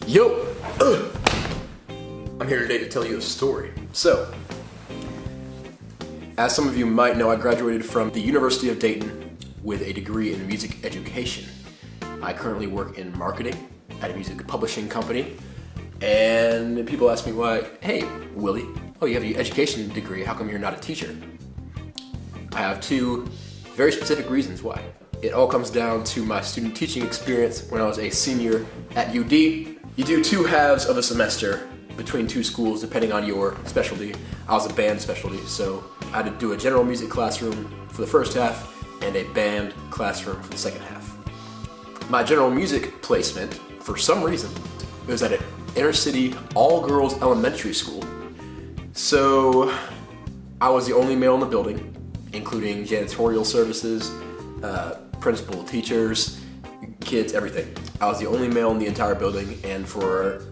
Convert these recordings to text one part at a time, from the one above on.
Yo! I'm here today to tell you a story. So, as some of you might know, I graduated from the University of Dayton with a degree in music education. I currently work in marketing at a music publishing company, and people ask me why, hey, Willie, you have your education degree, how come you're not a teacher? I have two very specific reasons why. It all comes down to my student teaching experience when I was a senior at UD. You do 2 halves of a semester between 2 schools depending on your specialty. I was a band specialty, so I had to do a general music classroom for the first half and a band classroom for the second half. My general music placement, for some reason, was at an inner city all-girls elementary school. So I was the only male in the building, including janitorial services, principal, teachers, kids, everything. I was the only male in the entire building, and for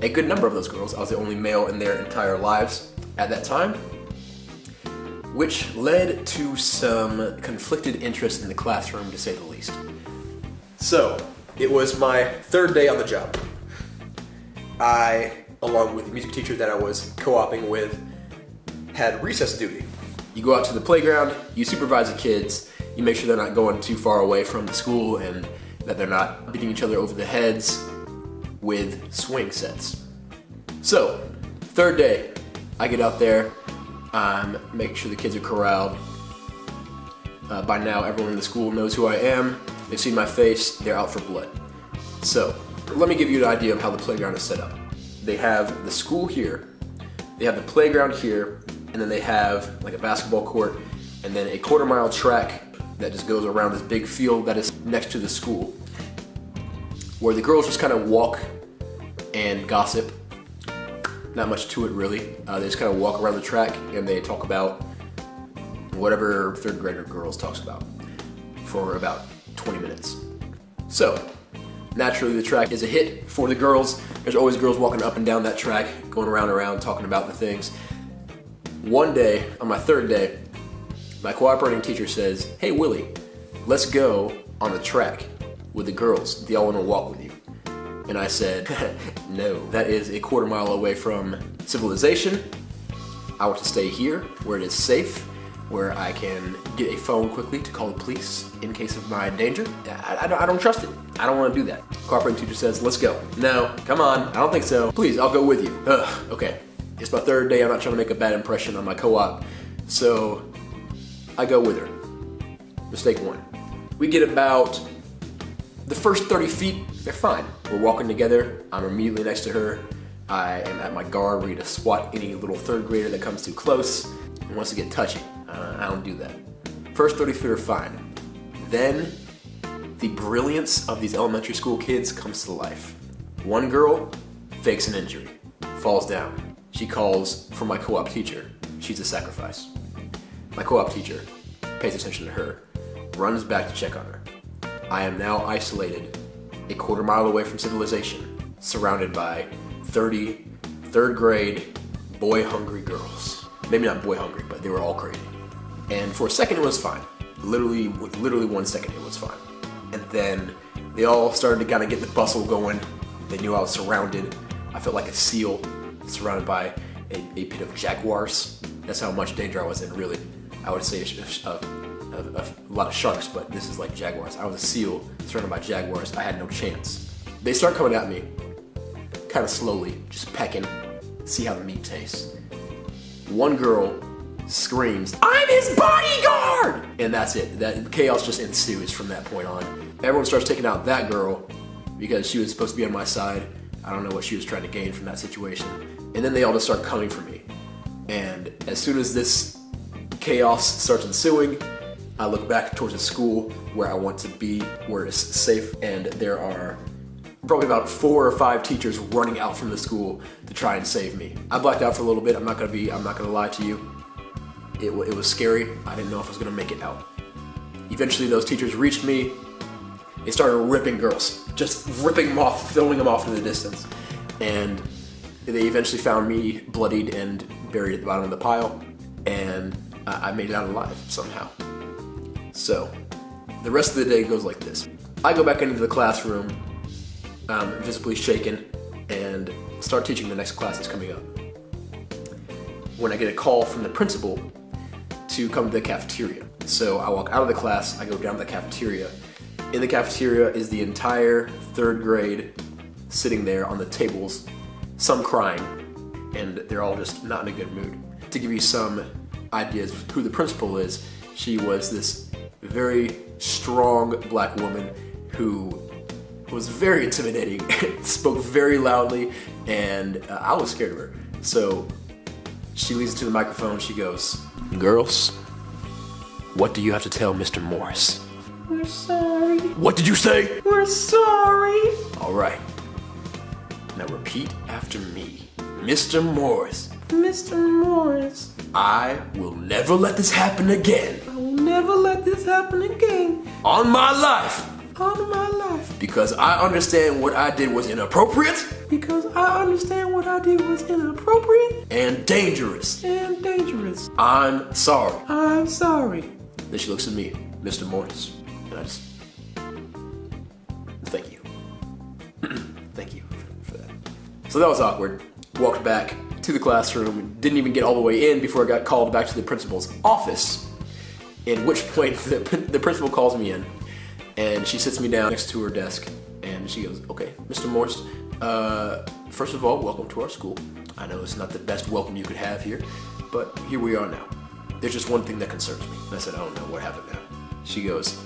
a good number of those girls, I was the only male in their entire lives at that time, which led to some conflicted interest in the classroom, to say the least. So, it was my 3rd day on the job. I, along with the music teacher that I was co-oping with, had recess duty. You go out to the playground, you supervise the kids, you make sure they're not going too far away from the school and that they're not beating each other over the heads with swing sets. So, 3rd day, I get out there, making sure the kids are corralled. By now, everyone in the school knows who I am. They've seen my face, they're out for blood. So, let me give you an idea of how the playground is set up. They have the school here, they have the playground here, and then they have like a basketball court, and then a 1/4 mile track that just goes around this big field that is next to the school, where the girls just kind of walk and gossip. Not much to it really. They just kind of walk around the track and they talk about whatever 3rd grader girls talks about for about 20 minutes. So, naturally the track is a hit for the girls. There's always girls walking up and down that track, going around and around, talking about the things. One day, on my 3rd day, my cooperating teacher says, hey Willie, let's go on the track with the girls. Do y'all want to walk with you? And I said, no, that is a 1/4 mile away from civilization. I want to stay here where it is safe, where I can get a phone quickly to call the police in case of my danger. I don't trust it. I don't want to do that. Cooperating teacher says, let's go. No, come on, I don't think so. Please, I'll go with you. Okay, it's my 3rd day. I'm not trying to make a bad impression on my co-op. So I go with her. Mistake 1. We get about the first 30 feet, they're fine. We're walking together, I'm immediately next to her. I am at my guard, ready to swat any little 3rd grader that comes too close and wants to get touchy. I don't do that. First 30 feet are fine. Then, the brilliance of these elementary school kids comes to life. One girl fakes an injury, falls down. She calls for my co-op teacher. She's a sacrifice. My co-op teacher pays attention to her, runs back to check on her. I am now isolated a 1/4 mile away from civilization, surrounded by 30 3rd grade boy-hungry girls. Maybe not boy-hungry, but they were all crazy. And for a second it was fine. Literally 1 second it was fine. And then they all started to kind of get the bustle going. They knew I was surrounded. I felt like a seal surrounded by a pit of jaguars. That's how much danger I was in, really. I would say a lot of sharks, but this is like jaguars. I was a seal surrounded by jaguars. I had no chance. They start coming at me, kind of slowly, just pecking, see how the meat tastes. One girl screams, I'm his bodyguard! And that's it. That chaos just ensues from that point on. Everyone starts taking out that girl because she was supposed to be on my side. I don't know what she was trying to gain from that situation. And then they all just start coming for me. And as soon as this chaos starts ensuing, I look back towards the school where I want to be, where it's safe, and there are probably about 4 or 5 teachers running out from the school to try and save me. I blacked out for a little bit. I'm not gonna lie to you. It was scary. I didn't know if I was gonna make it out. Eventually those teachers reached me. They started ripping girls, just ripping them off, throwing them off into the distance. And they eventually found me bloodied and buried at the bottom of the pile, and I made it out alive somehow. So, the rest of the day goes like this. I go back into the classroom, visibly shaken, and start teaching the next class that's coming up, when I get a call from the principal to come to the cafeteria. So I walk out of the class, I go down to the cafeteria. In the cafeteria is the entire 3rd grade sitting there on the tables, some crying, and they're all just not in a good mood. To give you some ideas of who the principal is, she was this very strong black woman who was very intimidating, spoke very loudly, and I was scared of her. So she leans into the microphone, she goes, "Girls, what do you have to tell Mr. Morris?" "We're sorry." "What did you say?" "We're sorry." "All right. Now repeat after me. Mr. Morris. "Mr. Morris, I will never let this happen again. I will never let this happen again. On my life. On my life. Because I understand what I did was inappropriate. Because I understand what I did was inappropriate. And dangerous. And dangerous. I'm sorry." I'm sorry. Then she looks at me, "Mr. Morris." And I just, thank you. Thank you for that. So that was awkward. Walked back to the classroom, didn't even get all the way in before I got called back to the principal's office. At which point the principal calls me in, and she sits me down next to her desk, and she goes, "Okay, Mr. Morris, first of all, welcome to our school. I know it's not the best welcome you could have here, but here we are now. There's just one thing that concerns me." And I said, "I don't know, what happened now?" She goes,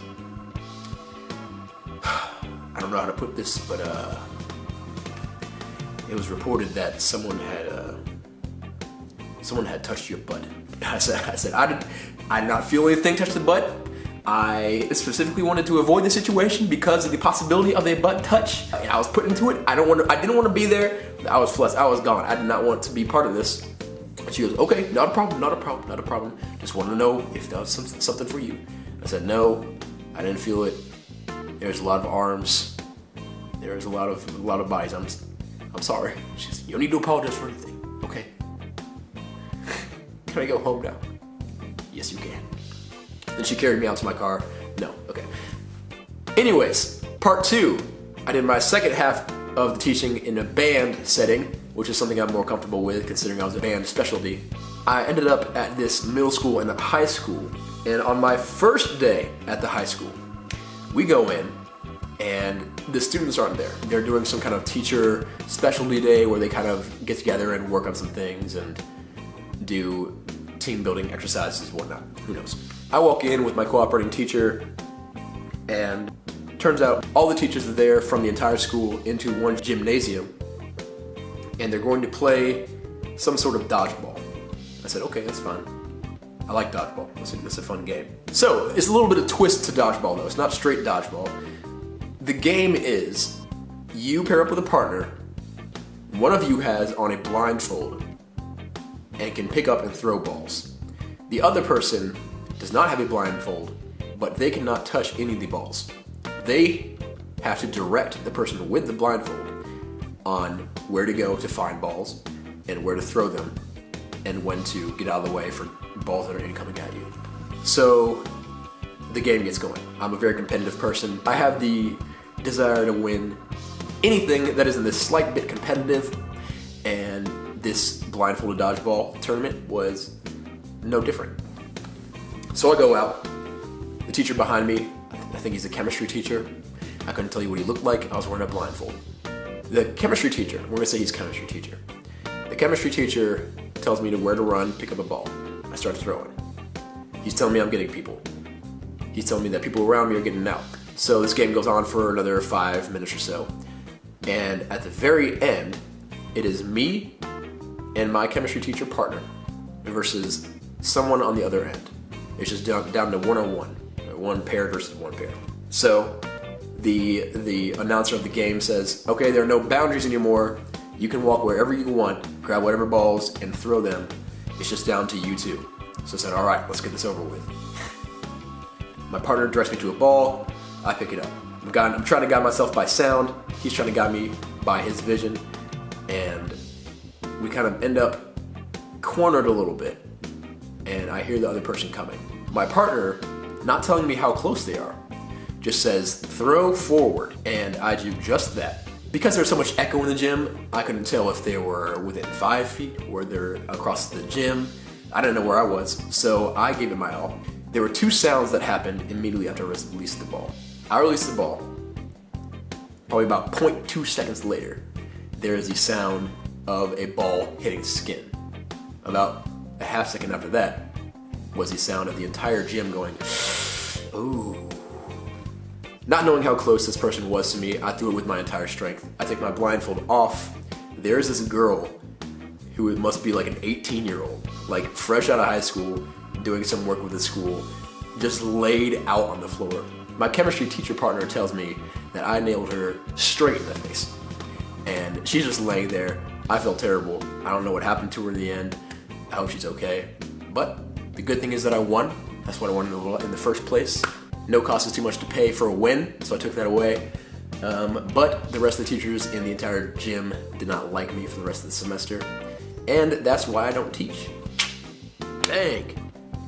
"I don't know how to put this, but it was reported that someone had touched your butt." I said, I did not feel anything touch the butt. I specifically wanted to avoid the situation because of the possibility of a butt touch. I was put into it. I didn't want to be there. I was flushed. I was gone. I did not want to be part of this. She goes, "Okay, not a problem, not a problem, not a problem. Just wanted to know if that was something for you." I said, "No, I didn't feel it. There's a lot of arms. There's a lot of bodies. I'm sorry." She said, "You don't need to apologize for anything. Okay. Can I go home now?" "Yes, you can." Then she carried me out to my car. No, okay. Anyways, part 2. I did my second half of the teaching in a band setting, which is something I'm more comfortable with considering I was a band specialty. I ended up at this middle school and a high school, and on my first day at the high school, we go in and the students aren't there. They're doing some kind of teacher specialty day where they kind of get together and work on some things and do team building exercises and whatnot. Who knows? I walk in with my cooperating teacher, and turns out all the teachers are there from the entire school into one gymnasium, and they're going to play some sort of dodgeball. I said, "Okay, that's fine. I like dodgeball. It's a fun game." So it's a little bit of twist to dodgeball though. It's not straight dodgeball. The game is you pair up with a partner. One of you has on a blindfold and can pick up and throw balls. The other person does not have a blindfold, but they cannot touch any of the balls. They have to direct the person with the blindfold on where to go to find balls and where to throw them and when to get out of the way for balls that are incoming at you. So the game gets going. I'm a very competitive person. I have the desire to win anything that is in the slight bit competitive, and this blindfolded dodgeball tournament was no different. So I go out. The teacher behind me, I think he's a chemistry teacher. I couldn't tell you what he looked like. I was wearing a blindfold. The chemistry teacher, we're gonna say he's a chemistry teacher. The chemistry teacher tells me to where to run, pick up a ball. I start throwing. He's telling me I'm getting people. He's telling me that people around me are getting out. So this game goes on for another 5 minutes or so. And at the very end, it is me and my chemistry teacher partner versus someone on the other end. It's just down to one-on-one, one pair versus one pair. So the announcer of the game says, "Okay, there are no boundaries anymore. You can walk wherever you want, grab whatever balls and throw them. It's just down to you two." So I said, "All right, let's get this over with." My partner directs me to a ball. I pick it up. I'm trying to guide myself by sound. He's trying to guide me by his vision. And we kind of end up cornered a little bit. And I hear the other person coming. My partner, not telling me how close they are, just says, "Throw forward." And I do just that. Because there was so much echo in the gym, I couldn't tell if they were within 5 feet or they're across the gym. I didn't know where I was, so I gave it my all. There were 2 sounds that happened immediately after I released the ball. I released the ball. Probably about 0.2 seconds later, there is the sound of a ball hitting skin. About a half second after that was the sound of the entire gym going, ooh. Not knowing how close this person was to me, I threw it with my entire strength. I take my blindfold off. There's this girl who must be like an 18-year-old, like fresh out of high school, doing some work with the school, just laid out on the floor. My chemistry teacher partner tells me that I nailed her straight in the face. And she's just laying there. I felt terrible. I don't know what happened to her in the end. I hope she's okay. But the good thing is that I won. That's what I wanted in the first place. No cost is too much to pay for a win, so I took that away. But the rest of the teachers in the entire gym did not like me for the rest of the semester. And that's why I don't teach. Dang.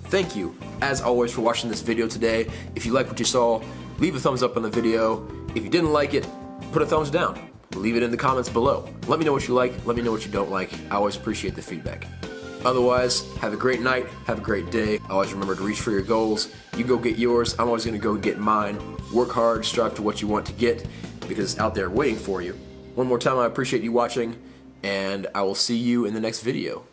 Thank you, as always, for watching this video today. If you liked what you saw, leave a thumbs up on the video. If you didn't like it, put a thumbs down. Leave it in the comments below. Let me know what you like, let me know what you don't like. I always appreciate the feedback. Otherwise, have a great night, have a great day. Always remember to reach for your goals. You go get yours, I'm always gonna go get mine. Work hard, strive to what you want to get, because it's out there waiting for you. One more time, I appreciate you watching, and I will see you in the next video.